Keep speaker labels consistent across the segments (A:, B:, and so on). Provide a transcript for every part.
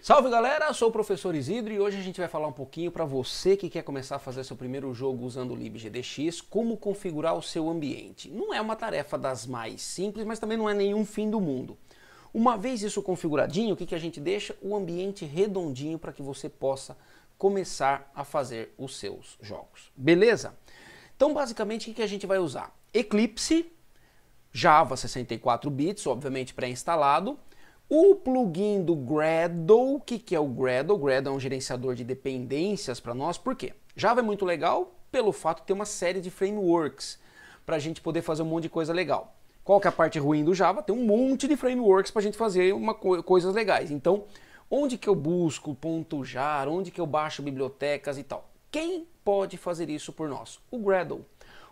A: Salve galera, sou o professor Isidro e hoje a gente vai falar um pouquinho para você que quer começar a fazer seu primeiro jogo usando o libgdx, como configurar o seu ambiente. Não é uma tarefa das mais simples, mas também não é nenhum fim do mundo. Uma vez isso configuradinho, o que a gente deixa? O ambiente redondinho para que você possa começar a fazer os seus jogos. Beleza? Então basicamente o que a gente vai usar? Eclipse, Java 64 bits, obviamente pré-instalado. O plugin do Gradle, o que é o Gradle? O Gradle é um gerenciador de dependências para nós, por quê? Java é muito legal pelo fato de ter uma série de frameworks para a gente poder fazer um monte de coisa legal. Qual que é a parte ruim do Java? Tem um monte de frameworks para a gente fazer coisas legais. Então, onde que eu busco .jar, onde que eu baixo bibliotecas e tal? Quem pode fazer isso por nós? O Gradle.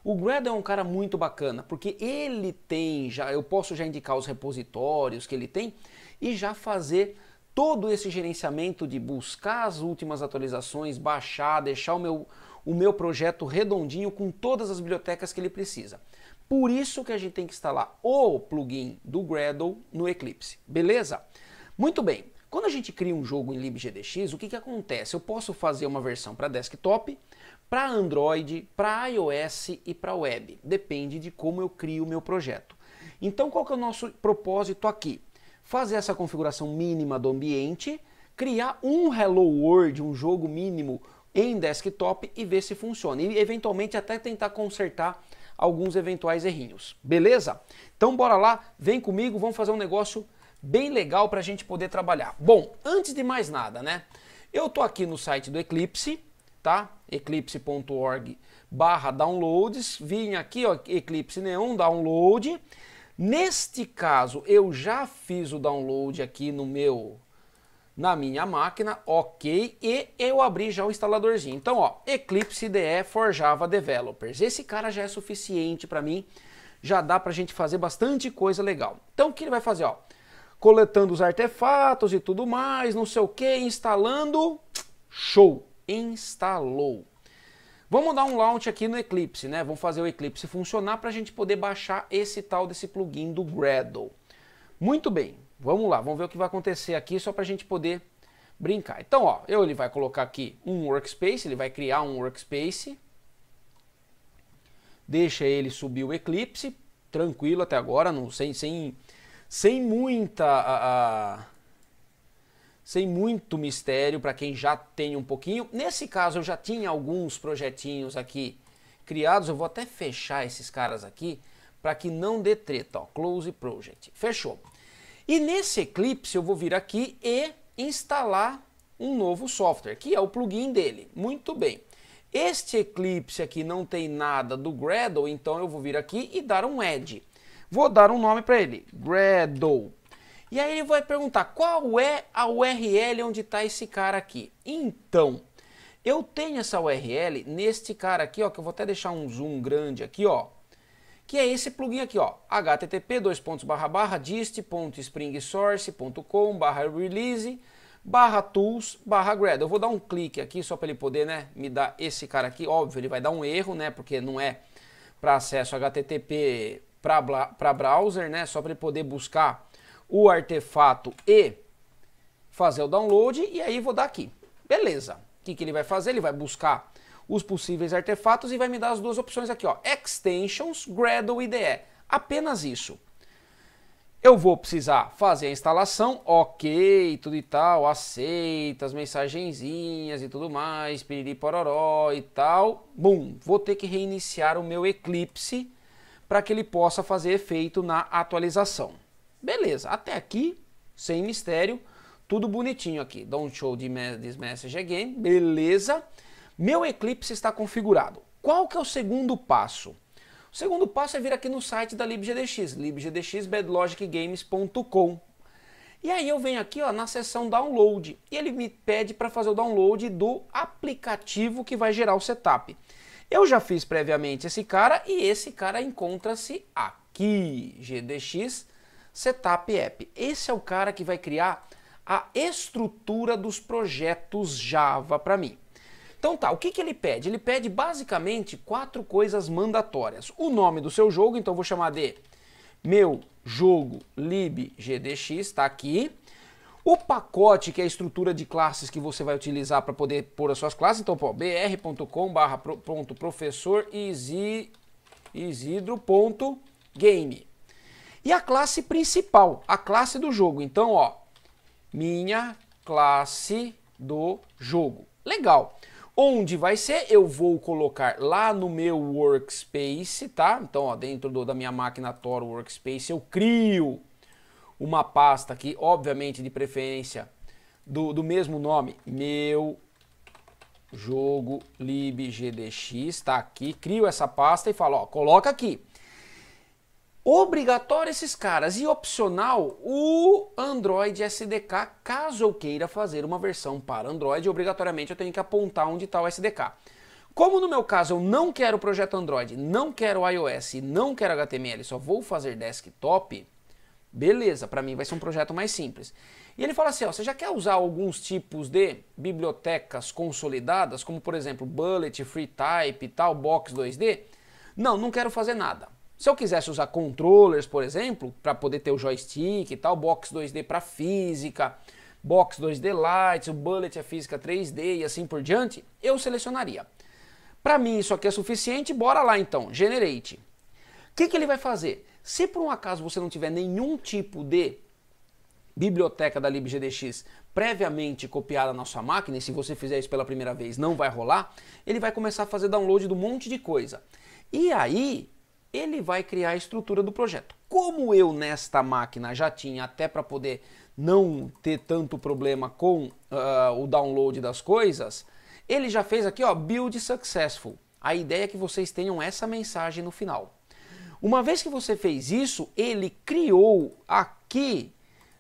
A: O Gradle é um cara muito bacana, porque ele tem eu posso já indicar os repositórios que ele tem e já fazer todo esse gerenciamento de buscar as últimas atualizações, baixar, deixar o meu projeto redondinho com todas as bibliotecas que ele precisa. Por isso que a gente tem que instalar o plugin do Gradle no Eclipse, beleza? Muito bem, quando a gente cria um jogo em libgdx, o que acontece? Eu posso fazer uma versão para desktop, para Android, para iOS e para web. Depende de como eu crio o meu projeto. Então qual que é o nosso propósito aqui? Fazer essa configuração mínima do ambiente, criar um Hello World, um jogo mínimo em desktop e ver se funciona. E eventualmente até tentar consertar alguns eventuais errinhos. Beleza? Então bora lá, vem comigo, vamos fazer um negócio bem legal para a gente poder trabalhar. Bom, antes de mais nada, né? Eu tô aqui no site do Eclipse, tá? eclipse.org/downloads, vim aqui, ó, Eclipse Neon Download. Neste caso, eu já fiz o download aqui na minha máquina, ok, e eu abri já o instaladorzinho. Então, ó, Eclipse IDE for Java Developers. Esse cara já é suficiente para mim, já dá pra gente fazer bastante coisa legal. Então, o que ele vai fazer, ó? Coletando os artefatos e tudo mais, não sei o que, instalando, show, instalou. Vamos dar um launch aqui no Eclipse, né? Vamos fazer o Eclipse funcionar para a gente poder baixar esse tal desse plugin do Gradle. Muito bem, vamos lá, vamos ver o que vai acontecer aqui só para a gente poder brincar. Então, ó, ele vai colocar aqui um workspace, ele vai criar um workspace. Deixa ele subir o Eclipse, tranquilo até agora, não, sem muito mistério para quem já tem um pouquinho. Nesse caso eu já tinha alguns projetinhos aqui criados, eu vou até fechar esses caras aqui para que não dê treta, ó, Close Project, fechou. E nesse Eclipse eu vou vir aqui e instalar um novo software, que é o plugin dele, muito bem. Este Eclipse aqui não tem nada do Gradle, então eu vou vir aqui e dar um add. Vou dar um nome para ele, Gradle. E aí ele vai perguntar qual é a URL onde está esse cara aqui. Então, eu tenho essa URL neste cara aqui, ó, que eu vou até deixar um zoom grande aqui, ó, que é esse plugin aqui, ó, http://dist.springsource.com/release/tools/gradle. Eu vou dar um clique aqui só para ele poder, né, me dar esse cara aqui. Óbvio, ele vai dar um erro, né, porque não é para acesso HTTP para browser, né, só para ele poder buscar o artefato e fazer o download, e aí vou dar aqui. Beleza. O que ele vai fazer? Ele vai buscar os possíveis artefatos e vai me dar as duas opções aqui, ó. Extensions, Gradle IDE. Apenas isso. Eu vou precisar fazer a instalação, ok, tudo e tal, aceita as mensagenzinhas e tudo mais, piriri pororó e tal. Bum, vou ter que reiniciar o meu Eclipse para que ele possa fazer efeito na atualização. Beleza, até aqui, sem mistério, tudo bonitinho aqui. Don't show this message again, beleza. Meu Eclipse está configurado. Qual que é o segundo passo? O segundo passo é vir aqui no site da libgdx, libgdx-badlogicgames.com. E aí eu venho aqui, ó, na seção download, e ele me pede para fazer o download do aplicativo que vai gerar o setup. Eu já fiz previamente esse cara, e esse cara encontra-se aqui, GDX Setup App. Esse é o cara que vai criar a estrutura dos projetos Java para mim. Então tá, o que ele pede? Ele pede basicamente 4 coisas mandatórias. O nome do seu jogo, então eu vou chamar de meu jogo libgdx, está aqui. O pacote, que é a estrutura de classes que você vai utilizar para poder pôr as suas classes, então, pô, br.com/professorizidro.game. E a classe principal, a classe do jogo. Então, ó, minha classe do jogo. Legal. Onde vai ser? Eu vou colocar lá no meu workspace, tá? Então, ó, dentro da minha máquina Toro Workspace, eu crio uma pasta aqui, obviamente de preferência do mesmo nome, meu jogo libgdx, tá aqui, crio essa pasta e falo, ó, coloca aqui. Obrigatório esses caras e opcional o Android SDK, caso eu queira fazer uma versão para Android, obrigatoriamente eu tenho que apontar onde está o SDK. Como no meu caso eu não quero projeto Android, não quero iOS e não quero HTML, só vou fazer desktop, beleza, para mim vai ser um projeto mais simples. E ele fala assim, ó, você já quer usar alguns tipos de bibliotecas consolidadas, como por exemplo Bullet, FreeType e tal, Box 2D? Não, não quero fazer nada. Se eu quisesse usar controllers, por exemplo, para poder ter o joystick e tal, Box 2D para física, Box 2D Lite, o Bullet é física 3D e assim por diante, eu selecionaria. Para mim isso aqui é suficiente, bora lá então, Generate. O que ele vai fazer? Se por um acaso você não tiver nenhum tipo de biblioteca da libgdx previamente copiada na sua máquina, e se você fizer isso pela primeira vez não vai rolar, ele vai começar a fazer download de um monte de coisa. E aí ele vai criar a estrutura do projeto. Como eu nesta máquina já tinha até para poder não ter tanto problema com o download das coisas, ele já fez aqui, ó, Build Successful. A ideia é que vocês tenham essa mensagem no final. Uma vez que você fez isso, ele criou aqui,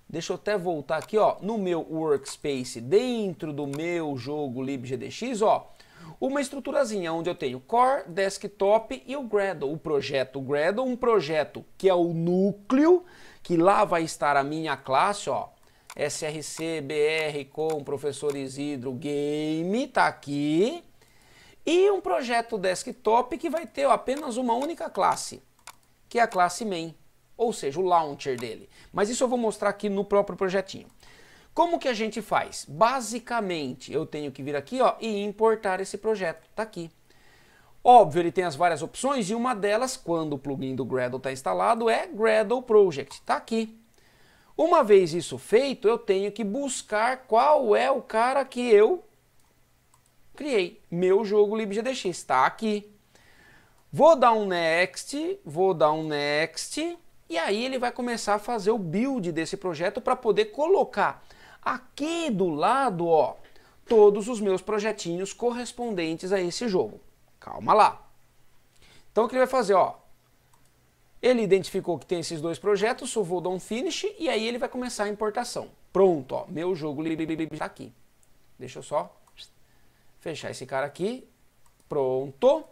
A: deixa eu até voltar aqui, ó, no meu workspace, dentro do meu jogo libgdx, ó, uma estruturazinha onde eu tenho Core, Desktop e o Gradle, o projeto Gradle, um projeto que é o núcleo, que lá vai estar a minha classe, ó, src.br com professor Isidro Game, tá aqui, e um projeto Desktop que vai ter ó, apenas uma única classe, que é a classe main, ou seja, o launcher dele. Mas isso eu vou mostrar aqui no próprio projetinho. Como que a gente faz? Basicamente, eu tenho que vir aqui ó, e importar esse projeto. Tá aqui. Óbvio, ele tem as várias opções e uma delas, quando o plugin do Gradle está instalado, é Gradle Project. Tá aqui. Uma vez isso feito, eu tenho que buscar qual é o cara que eu criei. Meu jogo libgdx. Está aqui. Vou dar um Next, e aí ele vai começar a fazer o build desse projeto para poder colocar aqui do lado, ó, todos os meus projetinhos correspondentes a esse jogo. Calma lá. Então o que ele vai fazer, ó? Ele identificou que tem esses dois projetos, só vou dar um Finish e aí ele vai começar a importação. Pronto, ó, meu jogo está aqui. Deixa eu só fechar esse cara aqui. Pronto.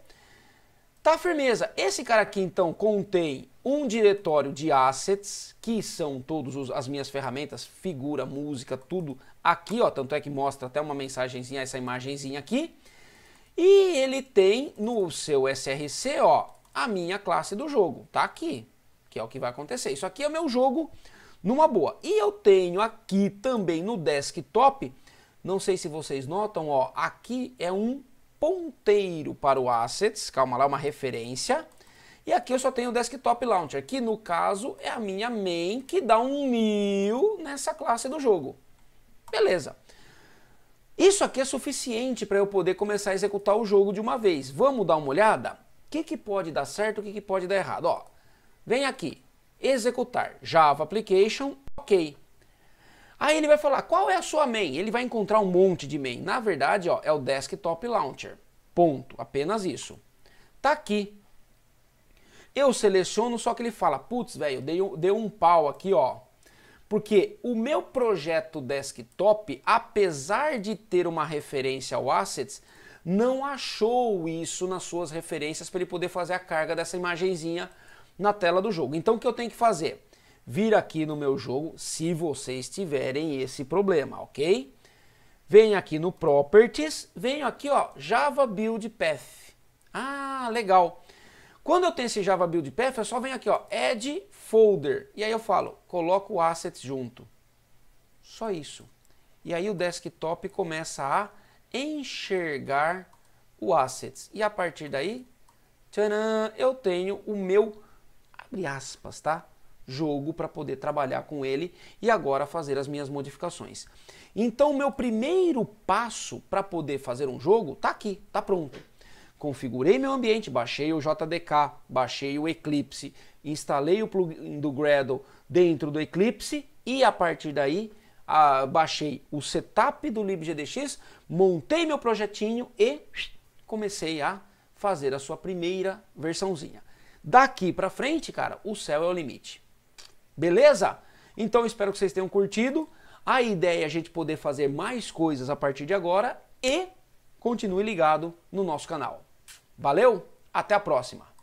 A: Tá, firmeza. Esse cara aqui, então, contém um diretório de assets, que são todas as minhas ferramentas, figura, música, tudo aqui, ó. Tanto é que mostra até uma mensagenzinha, essa imagenzinha aqui. E ele tem no seu src, ó, a minha classe do jogo. Tá aqui, que é o que vai acontecer. Isso aqui é o meu jogo numa boa. E eu tenho aqui também no desktop, não sei se vocês notam, ó, aqui é um ponteiro para o assets, calma lá, uma referência. E aqui eu só tenho o Desktop Launcher, que no caso é a minha main, que dá um new nessa classe do jogo. Beleza. Isso aqui é suficiente para eu poder começar a executar o jogo de uma vez. Vamos dar uma olhada? O que pode dar certo, o que pode dar errado? Ó, vem aqui, executar, Java Application, ok. Aí ele vai falar, qual é a sua main? Ele vai encontrar um monte de main. Na verdade, ó, é o Desktop Launcher. Ponto. Apenas isso. Tá aqui. Eu seleciono, só que ele fala, putz, velho, deu um pau aqui, ó. Porque o meu projeto desktop, apesar de ter uma referência ao Assets, não achou isso nas suas referências para ele poder fazer a carga dessa imagenzinha na tela do jogo. Então o que eu tenho que fazer? Vir aqui no meu jogo, se vocês tiverem esse problema, ok? Venho aqui no Properties, venho aqui, ó, Java Build Path. Ah, legal. Quando eu tenho esse Java Build Path, eu só venho aqui, ó, Add Folder. E aí eu falo, coloco o Assets junto. Só isso. E aí o desktop começa a enxergar o assets. E a partir daí, tcharam, eu tenho o meu, abre aspas, tá? Jogo para poder trabalhar com ele e agora fazer as minhas modificações. Então o meu primeiro passo para poder fazer um jogo tá aqui, tá pronto. Configurei meu ambiente, baixei o JDK, baixei o Eclipse, instalei o plugin do Gradle dentro do Eclipse e a partir daí baixei o setup do libgdx, montei meu projetinho e comecei a fazer a sua primeira versãozinha. Daqui para frente, cara, o céu é o limite. Beleza? Então espero que vocês tenham curtido. A ideia é a gente poder fazer mais coisas a partir de agora e continue ligado no nosso canal. Valeu, até a próxima!